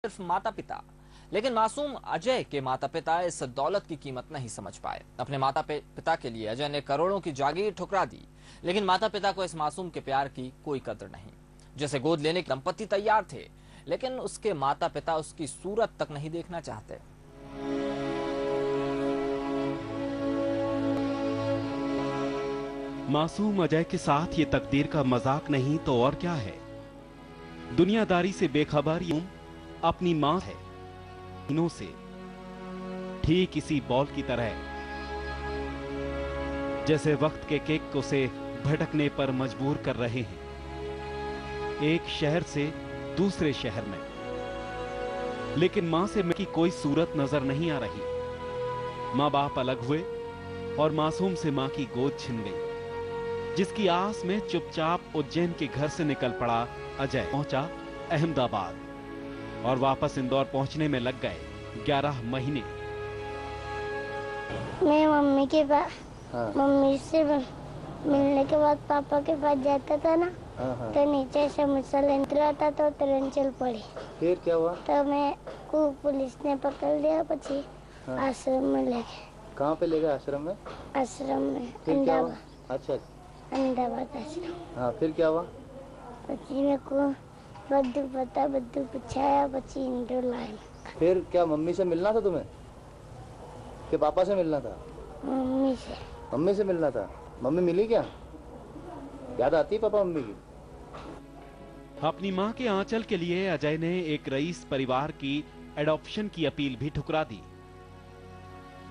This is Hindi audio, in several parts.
सिर्फ माता पिता। लेकिन मासूम अजय के माता पिता इस दौलत की कीमत नहीं समझ पाए। अपने माता पिता के लिए अजय ने करोड़ों की जागीर ठुकरा दी, लेकिन माता पिता को इस मासूम के प्यार की कोई कदर नहीं। जैसे गोद लेने के दंपति तैयार थे, लेकिन उसके माता पिता उसकी सूरत तक नहीं देखना चाहते। मासूम अजय के साथ ये तकदीर का मजाक नहीं तो और क्या है। दुनियादारी से बेखबर यूं अपनी मां है दिनों से, ठीक इसी बॉल की तरह जैसे वक्त के किक उसे भटकने पर मजबूर कर रहे हैं, एक शहर से दूसरे शहर में। लेकिन मां से की कोई सूरत नजर नहीं आ रही। मां बाप अलग हुए और मासूम से मां की गोद छिन गई, जिसकी आस में चुपचाप उज्जैन के घर से निकल पड़ा अजय पहुंचा अहमदाबाद और वापस इंदौर पहुंचने में लग गए 11 महीने। मैं मम्मी के पास मम्मी से मिलने के बाद पापा के पास जाता था ना, तो नीचे से मुझसे लेने था तो तुरंत चल पड़ी। फिर क्या हुआ? तो मैं को पुलिस ने पकड़ लिया, पची आश्रम में ले गए। कहाँ पे ले गए? आश्रम में? आश्रम में अहमदाबाद। अच्छा, अहमदाबाद आश्रम। हाँ, फिर क्या हुआ? पची मेरे को बद्दू पूछाया, पची इंदौर लाए। फिर क्या मम्मी से मिलना था तुम्हें कि पापा से मिलना था? मम्मी से। मम्मी से मिलना था। मम्मी मिली क्या? याद आती है पापा मम्मी की? अपनी मां के आंचल के लिए अजय ने एक रईस परिवार की एडॉप्शन की अपील भी ठुकरा दी।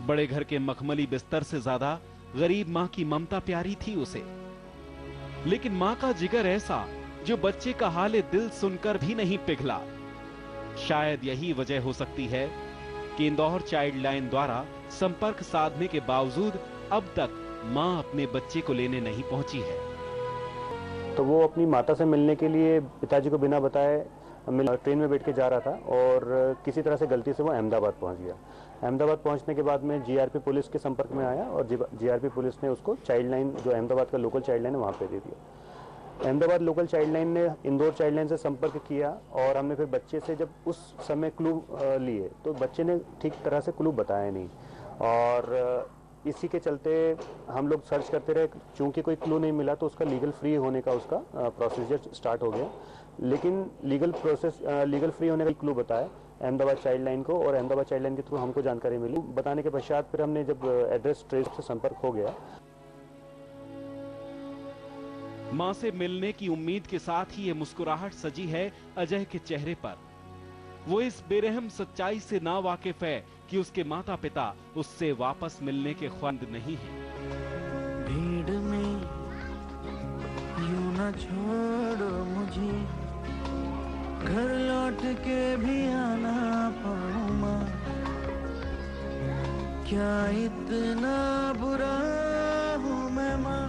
बड़े घर के मखमली बिस्तर से ज्यादा गरीब मां की ममता प्यारी थी उसे। लेकिन मां का जिगर ऐसा जो बच्चे का हाले दिल सुनकर भी नहीं पिघला। शायद यही वजह हो सकती है कि इंदौर चाइल्ड लाइन द्वारा संपर्क साधने के बावजूद अब तक मां अपने बच्चे को लेने नहीं पहुंची है। तो वो अपनी माता से मिलने के लिए पिताजी को बिना बताए ट्रेन में बैठ के जा रहा था और किसी तरह से गलती से वो अहमदाबाद पहुंच गया। अहमदाबाद पहुंचने के बाद में जीआरपी पुलिस के संपर्क में आया और जीआरपी पुलिस ने उसको चाइल्ड लाइन, जो अहमदाबाद का लोकल चाइल्ड लाइन है, वहां पे दे दिया। अहमदाबाद लोकल चाइल्ड लाइन ने इंदौर चाइल्ड लाइन से संपर्क किया और हमने फिर बच्चे से जब उस समय क्लू लिए तो बच्चे ने ठीक तरह से क्लू बताया नहीं और इसी के चलते हम लोग सर्च करते रहे। चूंकि कोई क्लू नहीं मिला तो उसका लीगल फ्री होने का उसका प्रोसीजर स्टार्ट हो गया। लेकिन लीगल फ्री होने का क्लू बताया अहमदाबाद चाइल्ड लाइन को और अहमदाबाद चाइल्ड लाइन के थ्रू हमको जानकारी मिली। बताने के पश्चात फिर हमने जब एड्रेस ट्रेस से संपर्क हो गया। मां से मिलने की उम्मीद के साथ ही ये मुस्कुराहट सजी है अजय के चेहरे पर। वो इस बेरहम सच्चाई से ना वाकिफ है कि उसके माता पिता उससे वापस मिलने के ख्वाहिश नहीं है। भीड़ में यूं न छोड़ो मुझे, घर लौट के भी आना पाऊं मां, क्या इतना बुरा हूं मैं मां।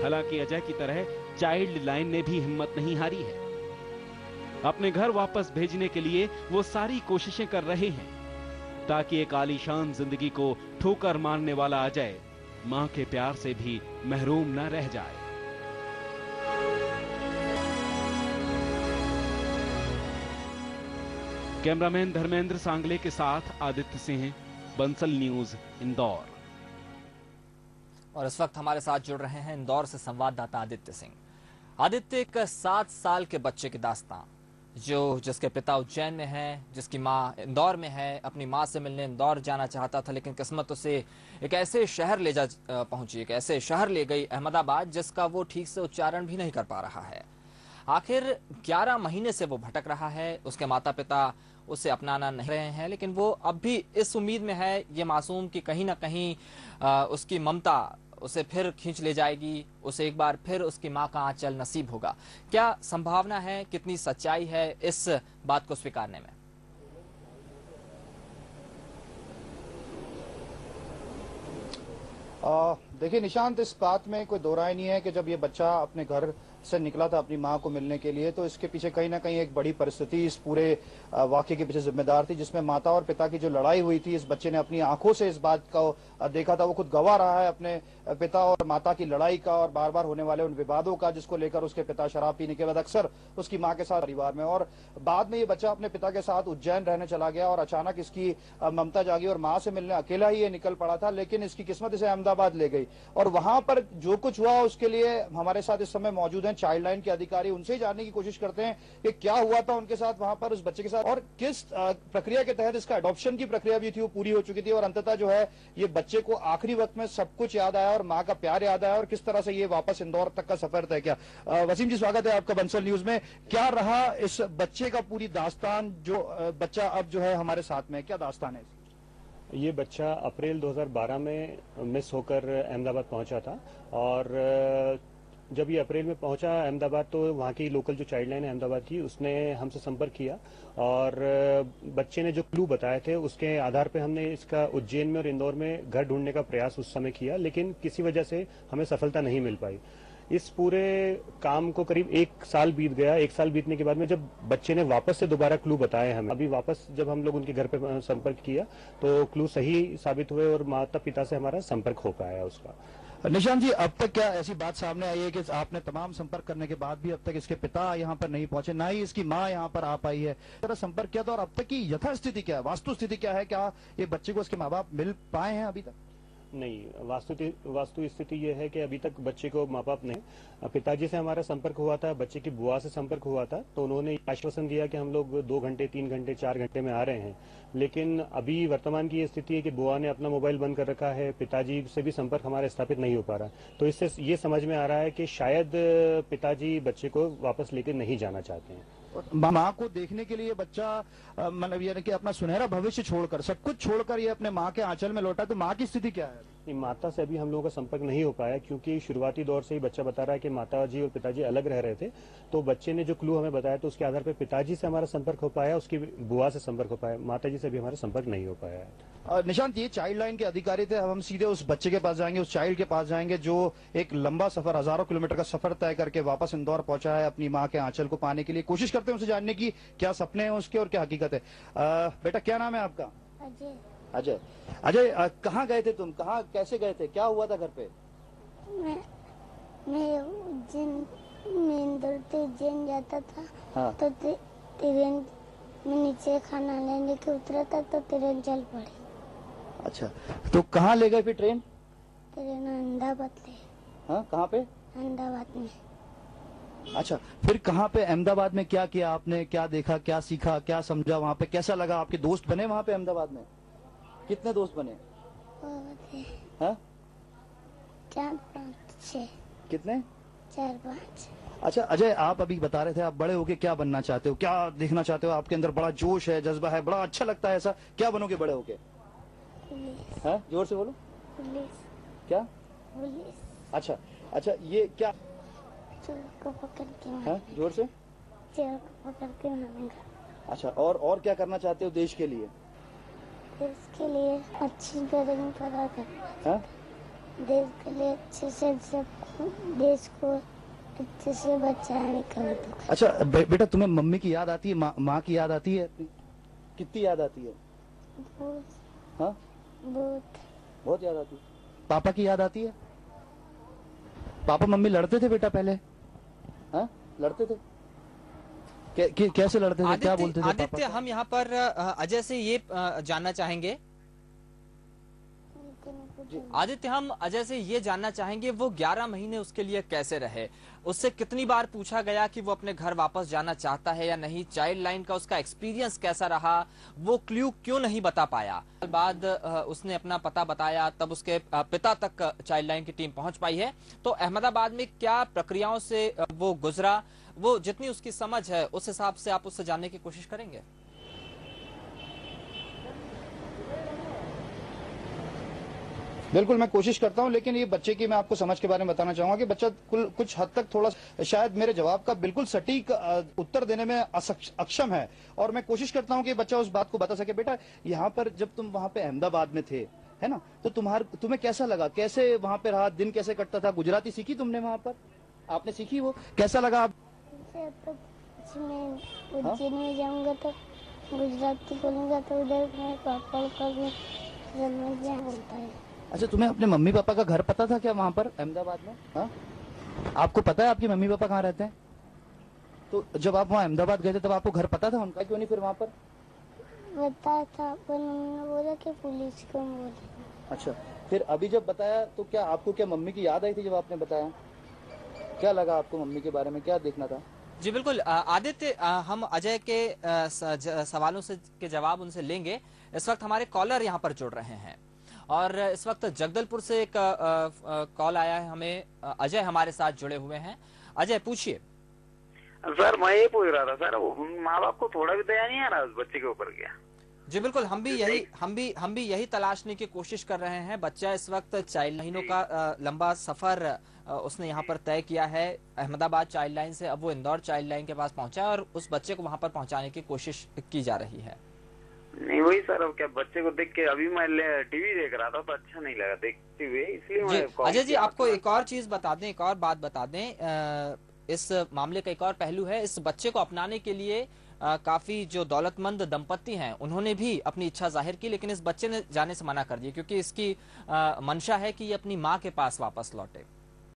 हालांकि अजय की तरह चाइल्ड लाइन ने भी हिम्मत नहीं हारी है। अपने घर वापस भेजने के लिए वो सारी कोशिशें कर रहे हैं ताकि एक आलीशान जिंदगी को ठोकर मारने वाला अजय मां के प्यार से भी महरूम न रह जाए। कैमरामैन धर्मेंद्र सांगले के साथ आदित्य सिंह, बंसल न्यूज, इंदौर। और इस वक्त हमारे साथ जुड़ रहे हैं इंदौर से संवाददाता आदित्य सिंह। आदित्य, एक 7 साल के बच्चे की दास्तां, जिसके पिता उज्जैन में हैं, जिसकी मां इंदौर में है, अपनी मां से मिलने इंदौर जाना चाहता था, लेकिन किस्मत उसे एक ऐसे शहर ले जा पहुंची, एक ऐसे शहर ले गई अहमदाबाद, जिसका वो ठीक से उच्चारण भी नहीं कर पा रहा है। आखिर 11 महीने से वो भटक रहा है। उसके माता पिता उसे अपनाना नहीं रहे हैं, लेकिन वो अब भी इस उम्मीद में है ये मासूम कि कहीं ना कहीं उसकी ममता उसे फिर खींच ले जाएगी, उसे एक बार फिर उसकी मां का आंचल नसीब होगा। क्या संभावना है, कितनी सच्चाई है इस बात को स्वीकारने में? देखिए निशांत, इस बात में कोई दो राय नहीं है कि जब ये बच्चा अपने घर से निकला था अपनी मां को मिलने के लिए, तो इसके पीछे कहीं ना कहीं एक बड़ी परिस्थिति इस पूरे वाकये के पीछे जिम्मेदार थी, जिसमें माता और पिता की जो लड़ाई हुई थी, इस बच्चे ने अपनी आंखों से इस बात को देखा था। वो खुद गवाह रहा है अपने पिता और माता की लड़ाई का और बार बार होने वाले उन विवादों का, जिसको लेकर उसके पिता शराब पीने के बाद अक्सर उसकी मां के साथ परिवार में, और बाद में ये बच्चा अपने पिता के साथ उज्जैन रहने चला गया और अचानक इसकी ममता जागी और मां से मिलने अकेला ही ये निकल पड़ा था। लेकिन इसकी किस्मत इसे अहमदाबाद ले गई और वहां पर जो कुछ हुआ उसके लिए हमारे साथ इस समय मौजूद हैं चाइल्ड लाइन के अधिकारी। उनसे ही जानने की कोशिश करते हैं कि क्या हुआ था उनके साथ वहां पर उस बच्चे के साथ, और किस प्रक्रिया के तहत इसका अडॉप्शन की प्रक्रिया भी थी वो पूरी हो चुकी थी, और अंततः जो है ये बच्चे को आखिरी वक्त में सब कुछ याद आया और मां का प्यार याद आया, और किस तरह से ये वापस इंदौर तक का सफर तय किया। वसीम जी, स्वागत है आपका बंसल न्यूज में। क्या रहा इस बच्चे का पूरी दास्तान, जो बच्चा अब जो है हमारे साथ में, क्या दास्तान है? ये बच्चा अप्रैल 2012 में मिस होकर अहमदाबाद पहुंचा था, और जब ये अप्रैल में पहुंचा अहमदाबाद तो वहाँ की लोकल जो चाइल्ड लाइन है अहमदाबाद की, उसने हमसे संपर्क किया और बच्चे ने जो क्लू बताए थे उसके आधार पे हमने इसका उज्जैन में और इंदौर में घर ढूंढने का प्रयास उस समय किया, लेकिन किसी वजह से हमें सफलता नहीं मिल पाई। इस पूरे काम को करीब 1 साल बीत गया। 1 साल बीतने के बाद में जब बच्चे ने वापस से दोबारा क्लू बताए हमें, अभी वापस जब हम लोग उनके घर पे संपर्क किया तो क्लू सही साबित हुए और माता पिता से हमारा संपर्क हो पाया उसका। निशांत जी, अब तक क्या ऐसी बात सामने आई है कि आपने तमाम संपर्क करने के बाद भी अब तक इसके पिता यहाँ पर नहीं पहुंचे, ना ही इसकी मां यहाँ पर आ पाई है, तरह संपर्क किया था, और अब तक की यथास्थिति क्या है, वास्तु स्थिति क्या है? क्या ये बच्चे को इसके माँ बाप मिल पाए हैं अभी तक? नहीं, वास्तु स्थिति ये है कि अभी तक बच्चे को माँ बाप नहीं। पिताजी से हमारा संपर्क हुआ था, बच्चे की बुआ से संपर्क हुआ था, तो उन्होंने आश्वासन दिया कि हम लोग 2 घंटे 3 घंटे 4 घंटे में आ रहे हैं। लेकिन अभी वर्तमान की ये स्थिति है कि बुआ ने अपना मोबाइल बंद कर रखा है, पिताजी से भी संपर्क हमारा स्थापित नहीं हो पा रहा। तो इससे ये समझ में आ रहा है कि शायद पिताजी बच्चे को वापस लेकर नहीं जाना चाहते हैं। माँ को देखने के लिए बच्चा मतलब यानी कि अपना सुनहरा भविष्य छोड़कर, सब कुछ छोड़कर ये अपने माँ के आंचल में लौटा, तो माँ की स्थिति क्या है? माता से अभी हम लोगों का संपर्क नहीं हो पाया, क्योंकि शुरुआती दौर से ही बच्चा बता रहा है कि माताजी और पिताजी अलग रह रहे थे। तो बच्चे ने जो क्लू हमें बताया तो उसके आधार पर पिताजी से हमारा संपर्क हो पाया, उसकी बुआ से संपर्क हो पाया, माताजी से भी हमारा संपर्क नहीं हो पाया है। निशांत, ये चाइल्ड लाइन के अधिकारी थे, अब हम सीधे उस बच्चे के पास जाएंगे, उस चाइल्ड के पास जाएंगे जो एक लंबा सफर, हजारों किलोमीटर का सफर तय करके वापस इंदौर पहुंचा है अपनी माँ के आंचल को पाने के लिए। कोशिश करते हैं उनसे जानने की क्या सपने हैं उसके और क्या हकीकत है। बेटा, क्या नाम है आपका? अजय। अजय। अजय, कहाँ गए थे तुम? कहाँ कैसे गए थे? क्या हुआ था घर पे? मैं उज्जैन में इंदौर से उज्जैन जाता था। हाँ। तो ट्रेन में नीचे खाना लेने के उतरा था तो ट्रेन चल पड़ी। अच्छा, तो कहाँ ले गए फिर ट्रेन? ट्रेन अहमदाबाद ले। हाँ, कहाँ पे? अहमदाबाद में। अच्छा, फिर कहाँ पे अहमदाबाद में क्या किया आपने? क्या देखा, क्या सीखा, क्या समझा वहाँ पे? कैसा लगा? आपके दोस्त बने वहाँ पे अहमदाबाद में? कितने दोस्त बने? हाँ? 4-5 6। कितने? 4-5। अच्छा अजय, आप अभी बता रहे थे आप बड़े होके क्या बनना चाहते हो, क्या देखना चाहते हो? आपके अंदर बड़ा जोश है, जज्बा है, बड़ा अच्छा लगता है, ऐसा क्या बनोगे बड़े होके? पुलिस। हाँ, जोर से बोलो। पुलिस। क्या? पुलिस। अच्छा अच्छा, ये क्या? चोर को पकड़ के हाँ, जोर से। चोर को पकड़ के मारेंगे। अच्छा, और क्या करना चाहते हो देश के लिए? देश के लिए अच्छी कदम करा कर। हाँ? देश के लिए अच्छे से सबको, देश को अच्छे से बचाने का। अच्छा बेटा, तुम्हें मम्मी की याद आती है? माँ की याद आती है? कितनी याद आती है? बहुत। हाँ? बहुत याद आती है। पापा की याद आती है? पापा मम्मी लड़ते थे बेटा पहले? हाँ, लड़ते थे? कैसे लड़ते थे, क्या बोलते थे? आदित्य, हम यहाँ पर अजय से ये जानना चाहेंगे, आदित्य हम अजय से ये जानना चाहेंगे वो 11 महीने उसके लिए कैसे रहे? उससे कितनी बार पूछा गया कि वो अपने घर वापस जाना चाहता है या नहीं? चाइल्ड लाइन का उसका एक्सपीरियंस कैसा रहा? वो क्लू क्यों नहीं बता पाया? बाद उसने अपना पता बताया, तब उसके पिता तक चाइल्ड लाइन की टीम पहुंच पाई है। तो अहमदाबाद में क्या प्रक्रियाओं से वो गुजरा, वो जितनी उसकी समझ है उस हिसाब से आप उससे जानने की कोशिश करेंगे? बिल्कुल, मैं कोशिश करता हूं, लेकिन ये बच्चे की मैं आपको समझ के बारे में बताना चाहूंगा कि बच्चा कुछ हद तक थोड़ा शायद मेरे जवाब का बिल्कुल सटीक उत्तर देने में अक्षम है, और मैं कोशिश करता हूं कि बच्चा उस बात को बता सके। बेटा, यहाँ पर जब तुम वहां पे अहमदाबाद में थे, है ना, तो तुम्हें कैसा लगा? कैसे वहां पे रहा? दिन कैसे कटता था? गुजराती सीखी तुमने वहां पर? आपने सीखी वो, कैसा लगा आप? मैं उज्जैन में जाऊंगा तो गुजराती बोलूंगा तो उधर मैं पापा का भी समझ आता है। अच्छा, तुम्हें अपने मम्मी पापा का घर पता था क्या वहाँ पर अहमदाबाद में? हाँ, आपको पता है आपके मम्मी पापा कहाँ रहते हैं? तो जब आप वहाँ अहमदाबाद गए थे तब आपको घर पता था उनका, क्यों नहीं फिर वहाँ पर? बताया था पर उन्होंने बोला कि पुलिस को बोले। अच्छा, फिर अभी जब बताया तो क्या आपको क्या मम्मी की याद आई थी जब आपने बताया? क्या लगा आपको मम्मी के बारे में, क्या देखना था? जी बिल्कुल आदित्य, हम अजय के सवालों से के जवाब उनसे लेंगे। इस वक्त हमारे कॉलर यहाँ पर जुड़ रहे हैं और इस वक्त जगदलपुर से एक कॉल आया है हमें। अजय हमारे साथ जुड़े हुए हैं। अजय, पूछिए। सर मैं ये पूछ रहा था सर, माँ बाप को थोड़ा भी दया नहीं आ रहा उस बच्चे के ऊपर क्या? जी बिल्कुल, हम भी यही तलाशने की कोशिश कर रहे हैं। बच्चा इस वक्त चाइल्ड लाइनों का लंबा सफर उसने यहाँ पर तय किया है अहमदाबाद चाइल्ड लाइन से। अब वो इंदौर चाइल्ड लाइन के पास पहुंचा है और उस बच्चे को वहाँ पर पहुंचाने की कोशिश की जा रही है। नहीं वही सर, अब क्या बच्चे को देख के अभी मैं टीवी देख रहा था तो अच्छा नहीं लगा देखते हुए, इसलिए मैं अजय जी आपको एक और चीज बता दें, एक और बात बता दें। इस मामले का एक और पहलू है, इस बच्चे को अपनाने के लिए काफी जो दौलतमंद दंपत्ति हैं उन्होंने भी अपनी इच्छा जाहिर की, लेकिन इस बच्चे ने जाने से मना कर दिया क्योंकि इसकी मंशा है कि ये अपनी माँ के पास वापस लौटे।